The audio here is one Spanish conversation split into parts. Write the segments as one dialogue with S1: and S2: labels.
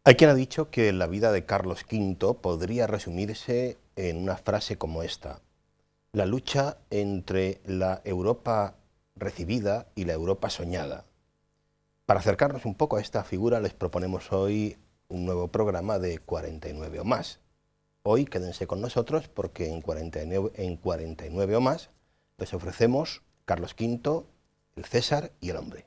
S1: Hay quien ha dicho que la vida de Carlos V podría resumirse en una frase como esta: la lucha entre la Europa recibida y la Europa soñada. Para acercarnos un poco a esta figura les proponemos hoy un nuevo programa de 49 o más. Hoy quédense con nosotros porque en 49 o más les ofrecemos Carlos V, el César y el hombre.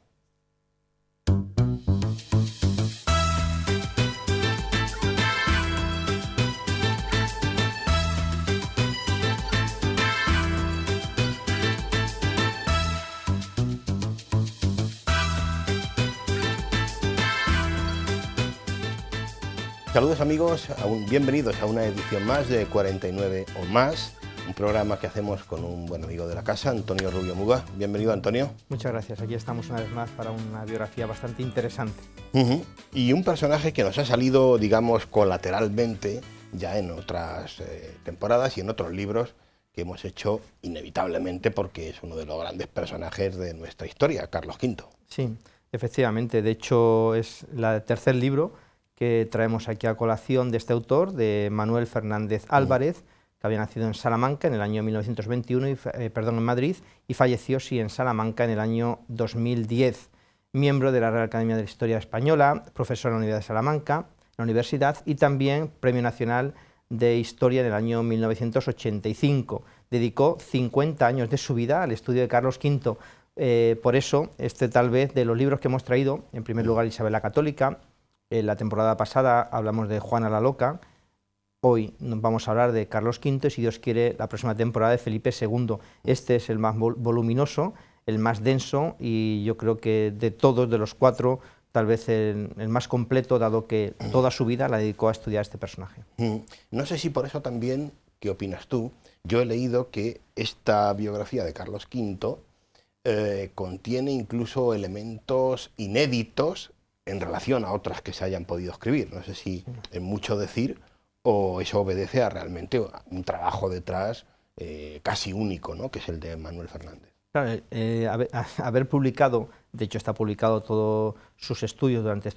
S1: Saludos amigos, bienvenidos a una edición más de 49 o más, un programa que hacemos con un buen amigo de la casa, Antonio Rubio Muga. Bienvenido, Antonio.
S2: Muchas gracias, aquí estamos una vez más para una biografía bastante interesante.
S1: Y un personaje que nos ha salido, digamos, colateralmente ya en otras temporadas y en otros libros que hemos hecho inevitablemente porque es uno de los grandes personajes de nuestra historia, Carlos V.
S2: Sí, efectivamente, de hecho es el tercer libro que traemos aquí a colación de este autor, de Manuel Fernández Álvarez, que había nacido en Salamanca en el año 1921, en Madrid, y falleció en Salamanca en el año 2010. Miembro de la Real Academia de la Historia Española, profesor en la Universidad de Salamanca, en la universidad, y también Premio Nacional de Historia en el año 1985. Dedicó 50 años de su vida al estudio de Carlos V. Por eso, tal vez de los libros que hemos traído, en primer lugar Isabel la Católica. La temporada pasada hablamos de Juana la Loca, hoy nos vamos a hablar de Carlos V y, si Dios quiere, la próxima temporada de Felipe II. Este es el más voluminoso, el más denso y yo creo que de todos, de los cuatro, tal vez el más completo, dado que toda su vida la dedicó a estudiar este personaje.
S1: No sé si por eso también, ¿qué opinas tú? Yo he leído que esta biografía de Carlos V contiene incluso elementos inéditos en relación a otras que se hayan podido escribir. No sé si es mucho decir o eso obedece a realmente un trabajo detrás casi único, ¿no?, que es el de Manuel Fernández.
S2: Claro, haber publicado, de hecho está publicado todos sus estudios durante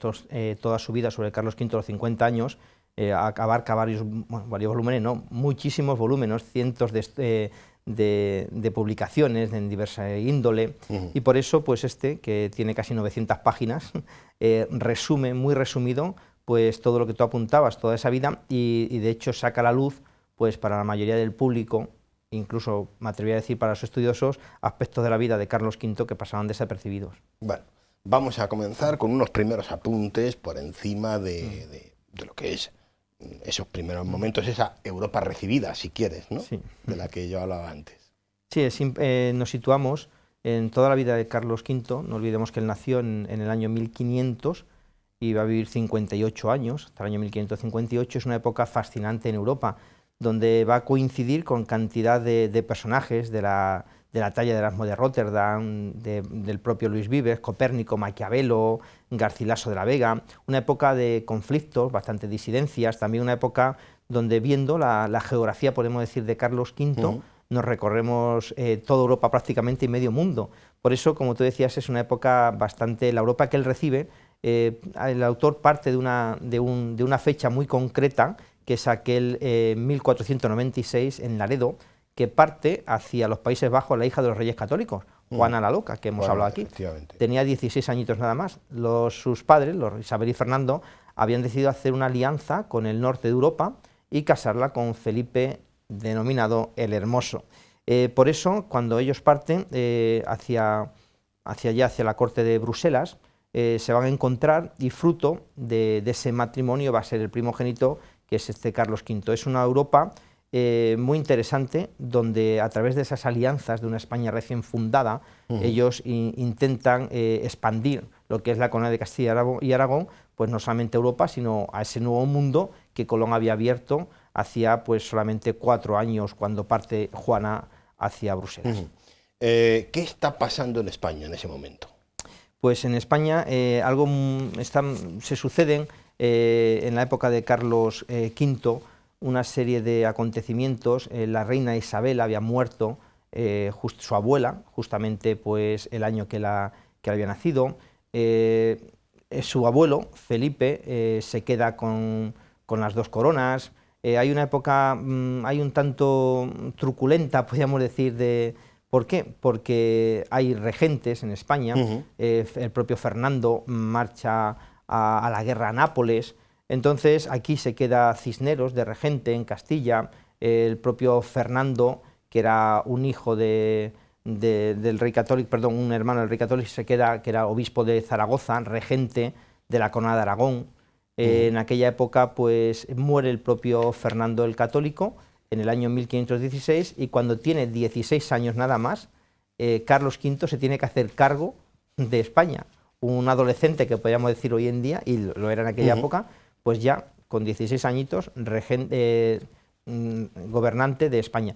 S2: toda su vida sobre Carlos V, los 50 años, abarca varios volúmenes, no, muchísimos volúmenes, cientos de publicaciones en diversa índole, y por eso pues que tiene casi 900 páginas, resume, muy resumido, pues todo lo que tú apuntabas, toda esa vida, y de hecho saca a la luz, pues para la mayoría del público, incluso me atrevería a decir para los estudiosos, aspectos de la vida de Carlos V que pasaban desapercibidos.
S1: Bueno, vamos a comenzar con unos primeros apuntes por encima de lo que es esos primeros momentos, esa Europa recibida, si quieres, ¿no?, sí, de la que yo hablaba antes.
S2: Sí, nos situamos en toda la vida de Carlos V. No olvidemos que él nació en el año 1500 y va a vivir 58 años, hasta el año 1558. Es una época fascinante en Europa, donde va a coincidir con cantidad de personajes de la talla de Erasmo de Rotterdam, del propio Luis Vives, Copérnico, Maquiavelo, Garcilaso de la Vega, una época de conflictos, bastante disidencias, también una época donde, viendo la geografía, podemos decir, de Carlos V, nos recorremos toda Europa prácticamente y medio mundo. Por eso, como tú decías, es una época bastante, la Europa que él recibe, el autor parte de una fecha muy concreta, que es aquel 1496 en Laredo, que parte hacia los Países Bajos la hija de los Reyes Católicos, Juana la Loca, que hemos hablado aquí. Tenía 16 añitos nada más. Sus padres, Isabel y Fernando, habían decidido hacer una alianza con el norte de Europa y casarla con Felipe, denominado el Hermoso. Por eso, cuando ellos parten hacia la corte de Bruselas, se van a encontrar, y fruto de ese matrimonio va a ser el primogénito, que es Carlos V. Es una Europa muy interesante, donde a través de esas alianzas de una España recién fundada, ellos intentan expandir lo que es la corona de Castilla y Aragón, pues no solamente a Europa, sino a ese nuevo mundo que Colón había abierto hacía pues solamente 4 años, cuando parte Juana hacia Bruselas.
S1: ¿Qué está pasando en España en ese momento?
S2: Pues en España se suceden en la época de Carlos V una serie de acontecimientos. La reina Isabel había muerto, su abuela, justamente pues el año que él había nacido. su abuelo, Felipe, se queda con las dos coronas. Hay una época, hay un tanto truculenta, podríamos decir, ¿por qué? Porque hay regentes en España, el propio Fernando marcha a la guerra a Nápoles, entonces aquí se queda Cisneros de regente en Castilla, el propio Fernando, que era un hijo del rey católico, perdón, un hermano del rey católico, se queda, que era obispo de Zaragoza, regente de la corona de Aragón. En aquella época pues muere el propio Fernando el Católico en el año 1516 y cuando tiene 16 años nada más, Carlos V se tiene que hacer cargo de España. Un adolescente que podríamos decir hoy en día, y lo era en aquella época, pues ya con 16 añitos gobernante de España.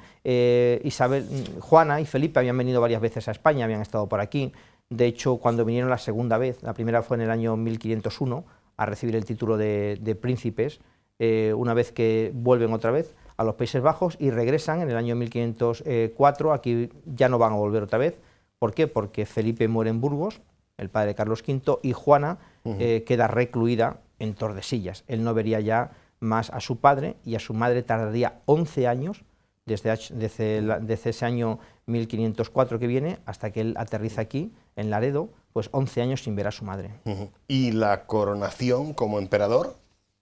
S2: Juana y Felipe habían venido varias veces a España, habían estado por aquí. De hecho, cuando vinieron la segunda vez, la primera fue en el año 1501, a recibir el título de príncipes, una vez que vuelven otra vez a los Países Bajos y regresan en el año 1504, aquí ya no van a volver otra vez. ¿Por qué? Porque Felipe muere en Burgos, el padre de Carlos V, y Juana queda recluida en Tordesillas. Él no vería ya más a su padre y a su madre tardaría 11 años, desde ese año 1504 que viene, hasta que él aterriza aquí, en Laredo, pues 11 años sin ver a su madre.
S1: ¿Y la coronación como emperador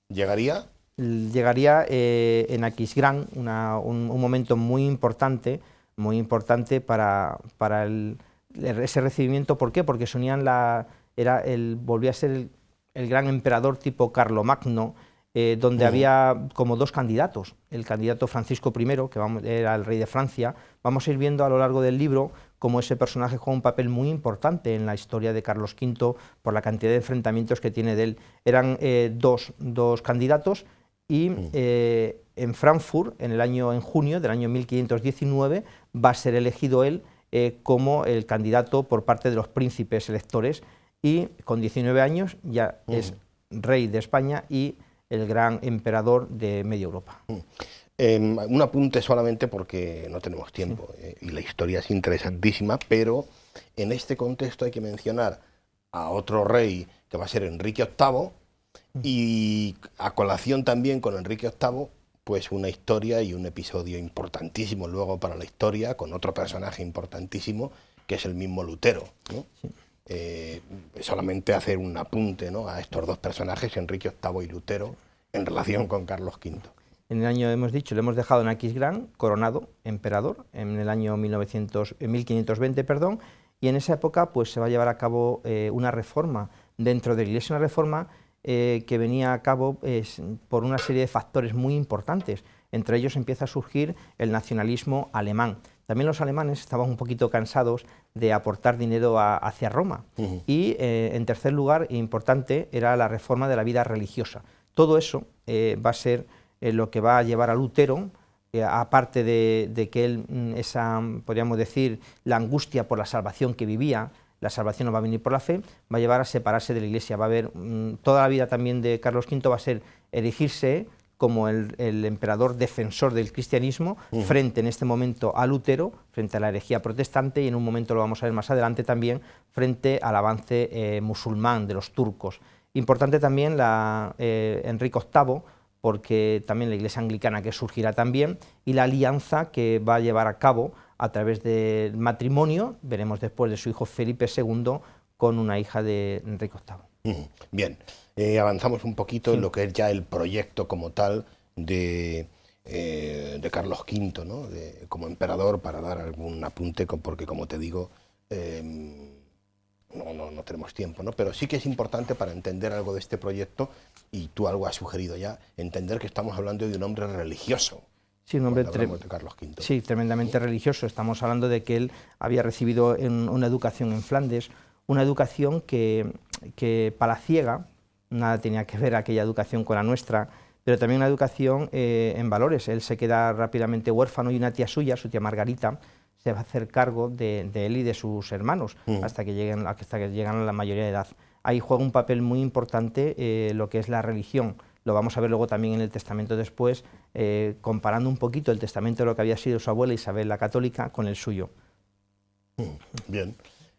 S1: llegaría?
S2: Llegaría en Aquisgrán, un momento muy importante para ese recibimiento. ¿Por qué? Porque se unían volvía a ser el gran emperador tipo Carlomagno, donde había como dos candidatos, el candidato Francisco I, que era el rey de Francia. Vamos a ir viendo a lo largo del libro cómo ese personaje juega un papel muy importante en la historia de Carlos V por la cantidad de enfrentamientos que tiene de él. Eran dos candidatos y en Frankfurt, en junio del año 1519, va a ser elegido él como el candidato por parte de los príncipes electores y con 19 años ya es rey de España y el gran emperador de media Europa.
S1: Un apunte solamente porque no tenemos tiempo y la historia es interesantísima, pero en este contexto hay que mencionar a otro rey que va a ser Enrique VIII y a colación también con Enrique VIII, pues una historia y un episodio importantísimo luego para la historia con otro personaje importantísimo que es el mismo Lutero, ¿no? Sí. Solamente hacer un apunte, ¿no?, a estos dos personajes, Enrique VIII y Lutero, en relación con Carlos V.
S2: En el año, hemos dicho, le hemos dejado en Aquisgrán, coronado emperador, en el año 1520, perdón, y en esa época pues, se va a llevar a cabo una reforma dentro de la Iglesia, una reforma que venía a cabo por una serie de factores muy importantes. Entre ellos empieza a surgir el nacionalismo alemán. También los alemanes estaban un poquito cansados de aportar dinero hacia Roma. Y en tercer lugar, importante, era la reforma de la vida religiosa. Todo eso va a ser lo que va a llevar a Lutero, aparte de que él, podríamos decir, la angustia por la salvación que vivía, la salvación no va a venir por la fe, va a llevar a separarse de la Iglesia. Va a haber, toda la vida también de Carlos V va a ser erigirse como el emperador defensor del cristianismo frente en este momento a Lutero, frente a la herejía protestante y en un momento lo vamos a ver más adelante también frente al avance musulmán de los turcos. Importante también Enrique VIII, porque también la Iglesia anglicana que surgirá también y la alianza que va a llevar a cabo a través del matrimonio, veremos después, de su hijo Felipe II con una hija de Enrique VIII.
S1: Bien. Avanzamos un poquito en lo que es ya el proyecto como tal de Carlos V, ¿no?, como emperador, para dar algún apunte, porque como te digo, no tenemos tiempo, ¿no? Pero sí que es importante para entender algo de este proyecto, y tú algo has sugerido ya, entender que estamos hablando de un hombre religioso.
S2: Sí, un hombre
S1: de Carlos V.
S2: Sí, tremendamente religioso. Estamos hablando de que él había recibido una educación en Flandes, una educación que palaciega. Nada tenía que ver aquella educación con la nuestra, pero también una educación en valores. Él se queda rápidamente huérfano y una tía suya, su tía Margarita, se va a hacer cargo de él y de sus hermanos hasta que llegan a la mayoría de edad. Ahí juega un papel muy importante lo que es la religión. Lo vamos a ver luego también en el testamento después, comparando un poquito el testamento de lo que había sido su abuela Isabel la Católica con el suyo.
S1: Bien.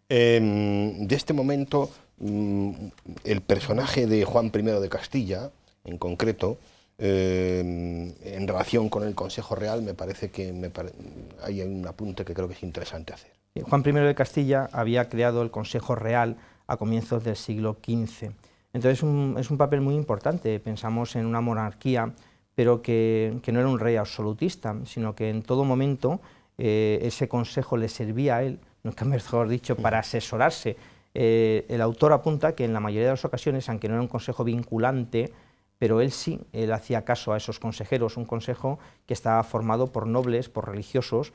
S1: De este momento el personaje de Juan I de Castilla, en concreto, en relación con el Consejo Real, me parece que hay un apunte que creo que es interesante hacer.
S2: Juan I de Castilla había creado el Consejo Real a comienzos del siglo XV. Entonces es un papel muy importante. Pensamos en una monarquía, pero que no era un rey absolutista, sino que en todo momento ese consejo le servía a él, nunca mejor dicho, para asesorarse. El autor apunta que en la mayoría de las ocasiones, aunque no era un consejo vinculante, pero él sí, él hacía caso a esos consejeros, un consejo que estaba formado por nobles, por religiosos,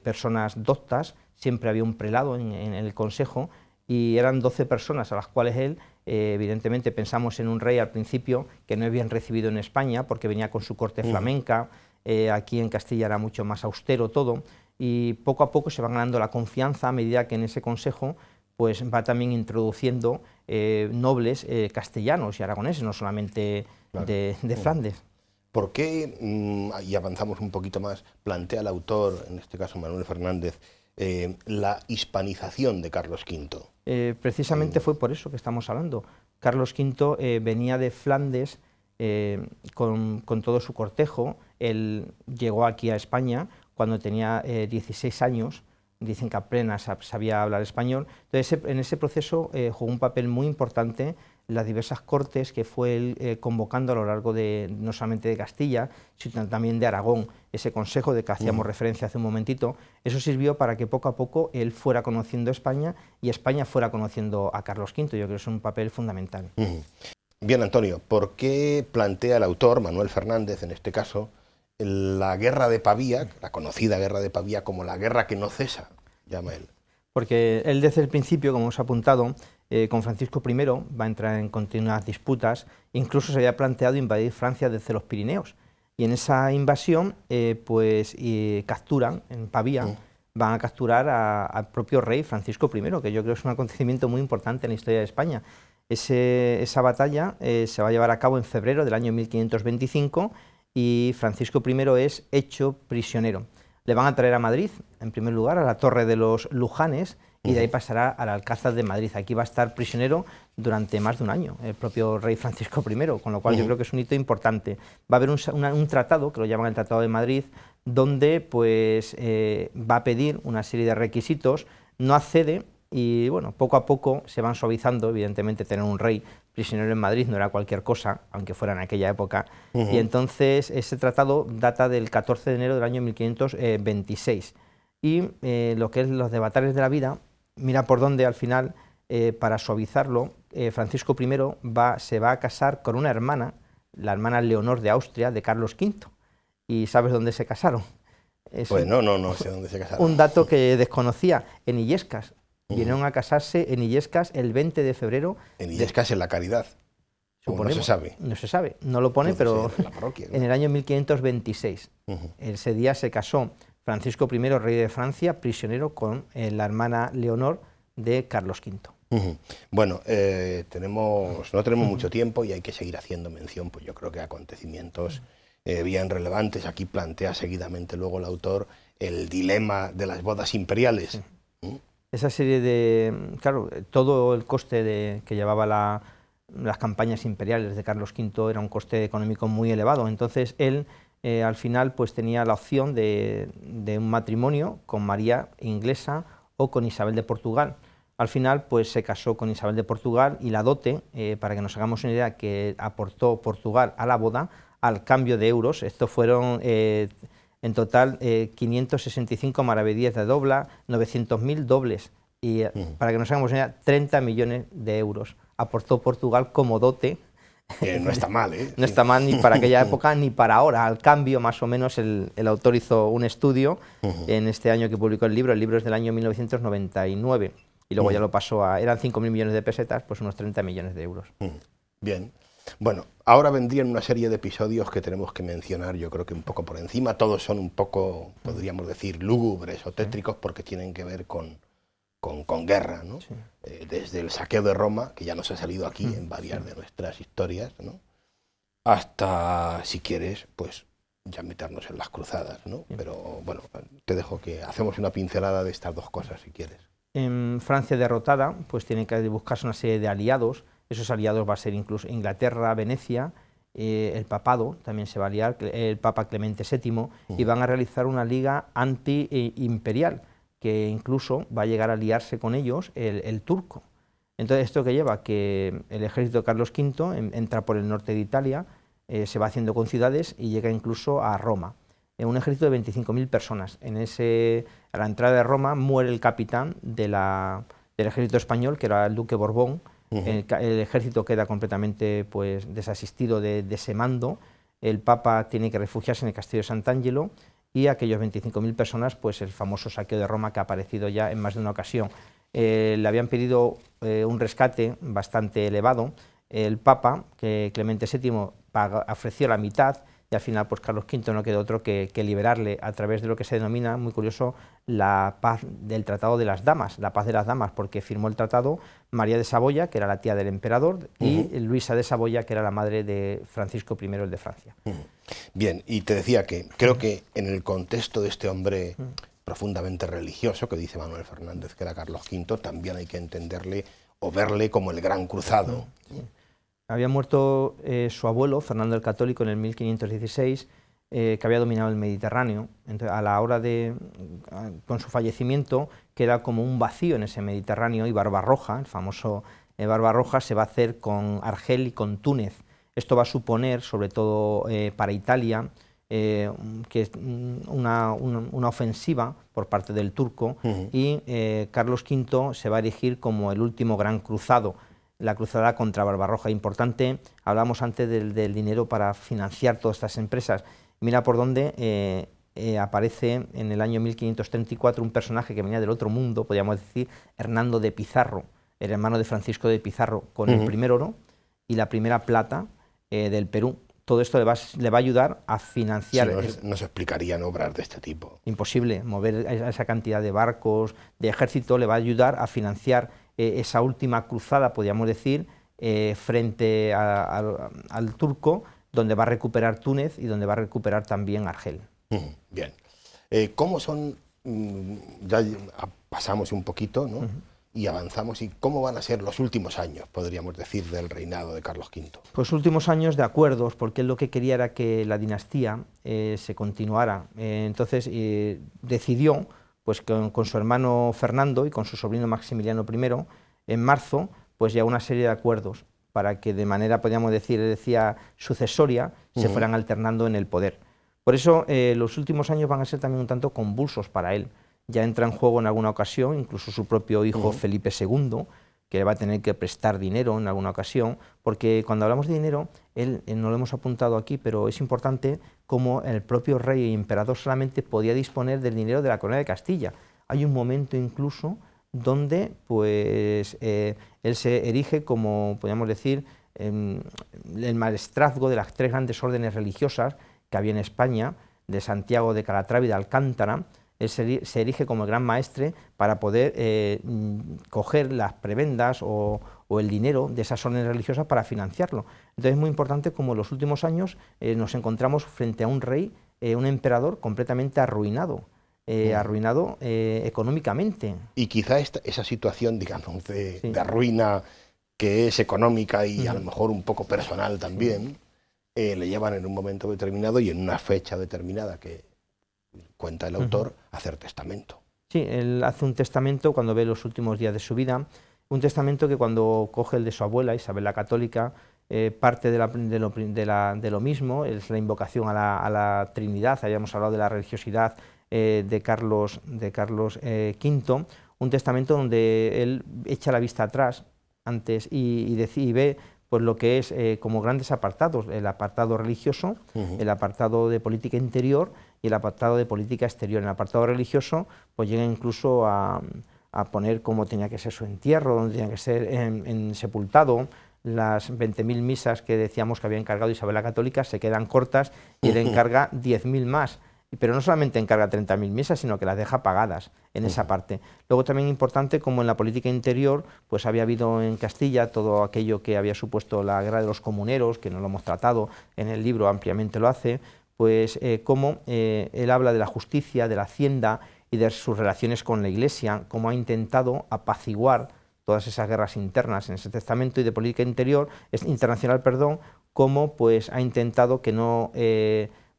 S2: personas doctas, siempre había un prelado en el consejo, y eran 12 personas a las cuales él, evidentemente pensamos en un rey al principio que no es bien recibido en España porque venía con su corte flamenca, aquí en Castilla era mucho más austero todo, y poco a poco se va ganando la confianza a medida que en ese consejo pues va también introduciendo nobles castellanos y aragoneses, no solamente claro, de Flandes.
S1: ¿Por qué, y avanzamos un poquito más, plantea el autor, en este caso Manuel Fernández, la hispanización de Carlos V?
S2: Precisamente fue por eso que estamos hablando. Carlos V venía de Flandes con todo su cortejo. Él llegó aquí a España cuando tenía 16 años, dicen que apenas sabía hablar español. Entonces, en ese proceso jugó un papel muy importante las diversas cortes que fue él convocando a lo largo de, no solamente de Castilla, sino también de Aragón, ese consejo de que hacíamos referencia hace un momentito. Eso sirvió para que poco a poco él fuera conociendo España y España fuera conociendo a Carlos V. Yo creo que es un papel fundamental.
S1: Bien, Antonio, ¿por qué plantea el autor, Manuel Fernández en este caso, la guerra de Pavía, la conocida guerra de Pavía, como la guerra que no cesa, llama él?
S2: Porque él desde el principio, como hemos apuntado, con Francisco I va a entrar en continuas disputas, incluso se había planteado invadir Francia desde los Pirineos, y en esa invasión capturan en Pavía, van a capturar al propio rey Francisco I, que yo creo que es un acontecimiento muy importante en la historia de España. Esa batalla se va a llevar a cabo en febrero del año 1525 y Francisco I es hecho prisionero. Le van a traer a Madrid, en primer lugar, a la Torre de los Lujanes, y de ahí pasará al Alcázar de Madrid. Aquí va a estar prisionero durante más de un año, el propio rey Francisco I, con lo cual yo creo que es un hito importante. Va a haber un tratado, que lo llaman el Tratado de Madrid, donde pues, va a pedir una serie de requisitos, no accede, y bueno, poco a poco se van suavizando. Evidentemente tener un rey prisionero en Madrid no era cualquier cosa, aunque fuera en aquella época, y entonces ese tratado data del 14 de enero del año 1526, y lo que es los devatares de la vida, mira por dónde al final, para suavizarlo, Francisco I se va a casar con una hermana, la hermana Leonor de Austria, de Carlos V, y ¿sabes dónde se casaron?
S1: Pues no sé dónde se casaron.
S2: Un dato que desconocía, en Illescas. Vinieron a casarse en Illescas el 20 de febrero.
S1: En Illescas, en la Caridad. No se sabe.
S2: No se sabe, no lo pone, pero
S1: en la parroquia, ¿no?
S2: En el año 1526. Ese día se casó Francisco I, rey de Francia, prisionero con la hermana Leonor de Carlos V.
S1: Bueno, no tenemos mucho tiempo y hay que seguir haciendo mención, pues yo creo que acontecimientos bien relevantes. Aquí plantea seguidamente luego el autor el dilema de las bodas imperiales.
S2: Esa serie de, claro, todo el coste que llevaba las campañas imperiales de Carlos V era un coste económico muy elevado. Entonces él al final pues tenía la opción de un matrimonio con María inglesa o con Isabel de Portugal. Al final pues se casó con Isabel de Portugal, y la dote, para que nos hagamos una idea, que aportó Portugal a la boda, al cambio de euros, estos fueron en total 565 maravedíes de dobla, 900.000 dobles, y para que nos hagamos una idea, 30 millones de euros aportó Portugal como dote.
S1: No está mal, ¿eh?
S2: No está mal ni para aquella época ni para ahora. Al cambio, más o menos, el autor hizo un estudio en este año que publicó el libro es del año 1999, y luego ya lo pasó eran 5.000 millones de pesetas, pues unos 30 millones de euros.
S1: Bien. Bueno, ahora vendrían una serie de episodios que tenemos que mencionar, yo creo que un poco por encima. Todos son un poco, podríamos decir, lúgubres o tétricos, porque tienen que ver con guerra, ¿no? Sí. Desde el saqueo de Roma, que ya nos ha salido aquí en varias de nuestras historias, ¿no? Hasta, si quieres, pues ya meternos en las cruzadas, ¿no? Pero bueno, te dejo que hacemos una pincelada de estas dos cosas, si quieres.
S2: En Francia derrotada, pues tiene que buscarse una serie de aliados. Esos aliados va a ser incluso Inglaterra, Venecia, el papado también se va a aliar, el Papa Clemente VII, y van a realizar una liga anti-imperial, que incluso va a llegar a aliarse con ellos el turco. Entonces, ¿esto que lleva? Que el ejército de Carlos V entra por el norte de Italia, se va haciendo con ciudades y llega incluso a Roma. Un ejército de 25.000 personas. A la entrada de Roma muere el capitán del ejército español, que era el duque Borbón. El ejército queda completamente pues, desasistido de ese mando. El Papa tiene que refugiarse en el castillo de Sant'Angelo, y aquellos 25.000 personas, pues el famoso saqueo de Roma, que ha aparecido ya en más de una ocasión. Le habían pedido un rescate bastante elevado. El Papa, Clemente VII, ofreció la mitad, y al final pues Carlos V no quedó otro que liberarle a través de lo que se denomina, muy curioso, la paz del Tratado de las Damas, la paz de las damas, porque firmó el tratado María de Saboya, que era la tía del emperador, y Luisa de Saboya, que era la madre de Francisco I, el de Francia.
S1: Bien, y te decía que creo que en el contexto de este hombre profundamente religioso, que dice Manuel Fernández que era Carlos V, también hay que entenderle o verle como el gran cruzado.
S2: Había muerto su abuelo, Fernando el Católico, en el 1516, que había dominado el Mediterráneo. Entonces, a la hora con su fallecimiento, queda como un vacío en ese Mediterráneo, y Barbarroja, el famoso Barbarroja, se va a hacer con Argel y con Túnez. Esto va a suponer, sobre todo para Italia, que es una ofensiva por parte del turco, y Carlos V se va a erigir como el último gran cruzado, la cruzada contra Barbarroja. Importante, hablamos antes del dinero para financiar todas estas empresas. Mira por dónde aparece en el año 1534 un personaje que venía del otro mundo, podríamos decir, Hernando de Pizarro, el hermano de Francisco de Pizarro, con el primer oro y la primera plata del Perú. Todo esto le va a ayudar a financiar.
S1: Sí, no se explicarían obras de este tipo.
S2: Imposible, mover esa cantidad de barcos, de ejército, le va a ayudar a financiar esa última cruzada, podríamos decir, frente al turco, donde va a recuperar Túnez y donde va a recuperar también Argel.
S1: Bien. ¿Cómo son, ya pasamos un poquito, ¿no? Y avanzamos, y cómo van a ser los últimos años, podríamos decir, del reinado de Carlos V?
S2: Pues últimos años de acuerdos, porque él lo que quería era que la dinastía se continuara. Entonces decidió, pues con su hermano Fernando y con su sobrino Maximiliano I, en marzo, pues ya una serie de acuerdos para que de manera, podríamos decir, decía, sucesoria, se fueran alternando en el poder. Por eso los últimos años van a ser también un tanto convulsos para él. Ya entra en juego en alguna ocasión, incluso su propio hijo Felipe II, que le va a tener que prestar dinero en alguna ocasión, porque cuando hablamos de dinero, no lo hemos apuntado aquí, pero es importante cómo el propio rey y emperador solamente podía disponer del dinero de la corona de Castilla. Hay un momento incluso donde pues, él se erige como, podríamos decir, el maestrazgo de las tres grandes órdenes religiosas que había en España, de Santiago, de Calatrava y de Alcántara. Él se erige como el gran maestre para poder coger las prebendas o el dinero de esas órdenes religiosas para financiarlo. Entonces es muy importante como en los últimos años nos encontramos frente a un rey, un emperador completamente arruinado, económicamente.
S1: Y quizá esa situación, digamos, de ruina, que es económica y a lo mejor un poco personal también, le llevan en un momento determinado y en una fecha determinada que cuenta el autor, hacer testamento.
S2: Sí, él hace un testamento cuando ve los últimos días de su vida, un testamento que cuando coge el de su abuela, Isabel la Católica, parte de lo mismo, es la invocación a la Trinidad. Habíamos hablado de la religiosidad de Carlos V, un testamento donde él echa la vista atrás antes y ve pues lo que es como grandes apartados, el apartado religioso, el apartado de política interior y el apartado de política exterior. En el apartado religioso pues llega incluso a poner cómo tenía que ser su entierro, dónde tenía que ser sepultado. Las 20.000 misas que decíamos que había encargado Isabel la Católica se quedan cortas y él encarga 10.000 más. Pero no solamente encarga 30.000 misas, sino que las deja pagadas en esa parte. Luego también importante, como en la política interior, pues había habido en Castilla todo aquello que había supuesto la guerra de los comuneros, que no lo hemos tratado, en el libro ampliamente lo hace, pues cómo él habla de la justicia, de la hacienda y de sus relaciones con la Iglesia, cómo ha intentado apaciguar todas esas guerras internas en ese testamento, y de política internacional, cómo pues ha intentado que no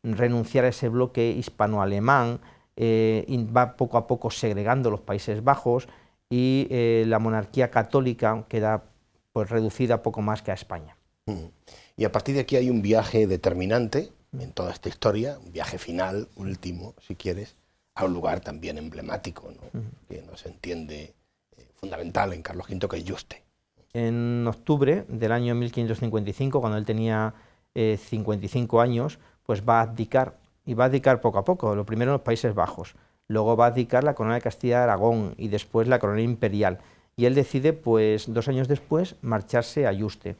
S2: renunciar a ese bloque hispano-alemán, y va poco a poco segregando los Países Bajos, y la monarquía católica queda pues reducida poco más que a España.
S1: Y a partir de aquí hay un viaje determinante en toda esta historia, un viaje final, último, si quieres, a un lugar también emblemático, ¿no? Que nos entiende fundamental en Carlos V, que es Yuste.
S2: En octubre del año 1555, cuando él tenía 55 años, pues va a abdicar, y va a abdicar poco a poco, lo primero en los Países Bajos, luego va a abdicar la corona de Castilla de Aragón y después la corona imperial, y él decide, pues 2 años después, marcharse a Yuste.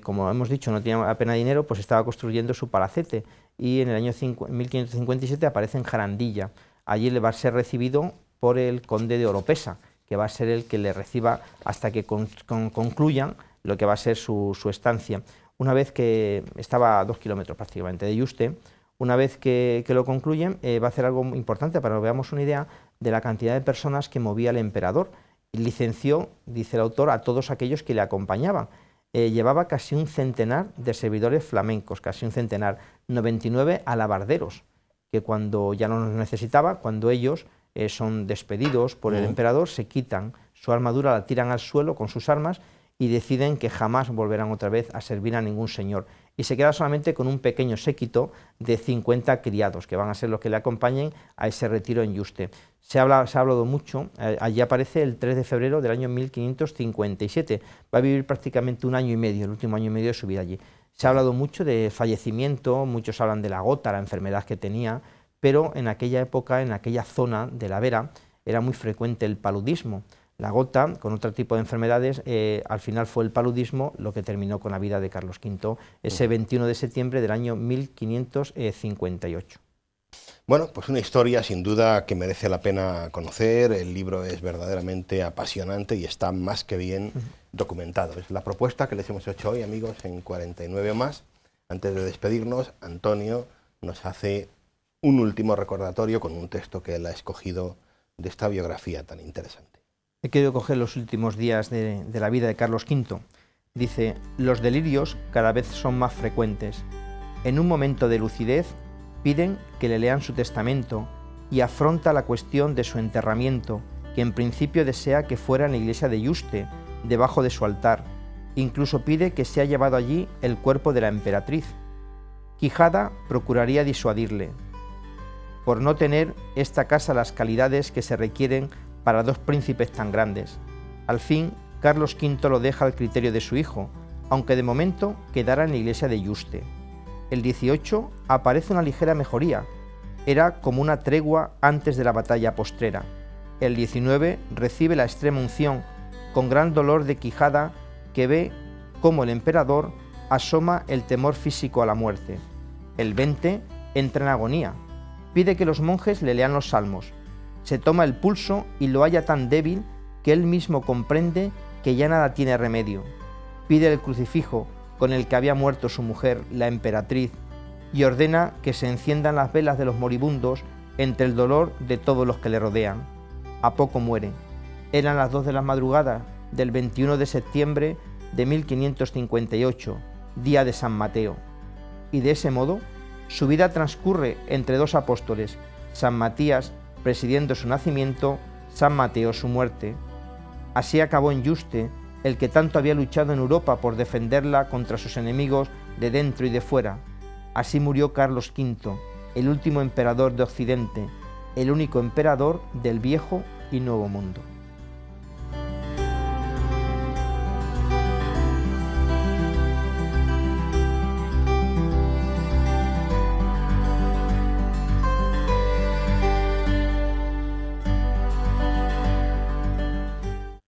S2: Como hemos dicho, no tenía apenas dinero, pues estaba construyendo su palacete, y en el año 1557 aparece en Jarandilla. Allí le va a ser recibido por el conde de Oropesa, que va a ser el que le reciba hasta que concluyan lo que va a ser su estancia. Una vez que estaba a 2 kilómetros prácticamente de Yuste, una vez que lo concluyen, va a hacer algo importante para que nos veamos una idea de la cantidad de personas que movía el emperador. Licenció, dice el autor, a todos aquellos que le acompañaban. Llevaba casi un centenar de servidores flamencos, casi un centenar, 99 alabarderos, que cuando ya no los necesitaba, cuando ellos son despedidos por el emperador, se quitan su armadura, la tiran al suelo con sus armas y deciden que jamás volverán otra vez a servir a ningún señor. Y se queda solamente con un pequeño séquito de 50 criados, que van a ser los que le acompañen a ese retiro en Yuste. Se ha hablado mucho, allí aparece el 3 de febrero del año 1557, va a vivir prácticamente 1 año y medio, el último año y medio de su vida allí. Se ha hablado mucho de fallecimiento, muchos hablan de la gota, la enfermedad que tenía, pero en aquella época, en aquella zona de la Vera, era muy frecuente el paludismo. La gota, con otro tipo de enfermedades, al final fue el paludismo lo que terminó con la vida de Carlos V, ese 21 de septiembre del año 1558.
S1: Bueno, pues una historia sin duda que merece la pena conocer. El libro es verdaderamente apasionante y está más que bien documentado. Es la propuesta que les hemos hecho hoy, amigos, en 49 o más. Antes de despedirnos, Antonio nos hace un último recordatorio con un texto que él ha escogido de esta biografía tan interesante.
S2: He querido coger los últimos días de la vida de Carlos V. Dice: los delirios cada vez son más frecuentes. En un momento de lucidez piden que le lean su testamento y afronta la cuestión de su enterramiento, que en principio desea que fuera en la iglesia de Yuste, debajo de su altar. Incluso pide que sea llevado allí el cuerpo de la emperatriz. Quijada procuraría disuadirle, por no tener esta casa las calidades que se requieren para 2 príncipes tan grandes. Al fin, Carlos V lo deja al criterio de su hijo, aunque de momento quedará en la iglesia de Yuste. El 18 aparece una ligera mejoría, era como una tregua antes de la batalla postrera. El 19 recibe la extrema unción, con gran dolor de Quijada, que ve cómo el emperador asoma el temor físico a la muerte. El 20 entra en agonía, pide que los monjes le lean los salmos, se toma el pulso y lo halla tan débil que él mismo comprende que ya nada tiene remedio. Pide el crucifijo con el que había muerto su mujer, la emperatriz, y ordena que se enciendan las velas de los moribundos entre el dolor de todos los que le rodean. A poco muere. Eran las 2 de la madrugada del 21 de septiembre de 1558, día de San Mateo. Y de ese modo, su vida transcurre entre 2 apóstoles, San Matías presidiendo su nacimiento, San Mateo su muerte. Así acabó en Yuste el que tanto había luchado en Europa por defenderla contra sus enemigos de dentro y de fuera. Así murió Carlos V, el último emperador de Occidente, el único emperador del Viejo y Nuevo Mundo.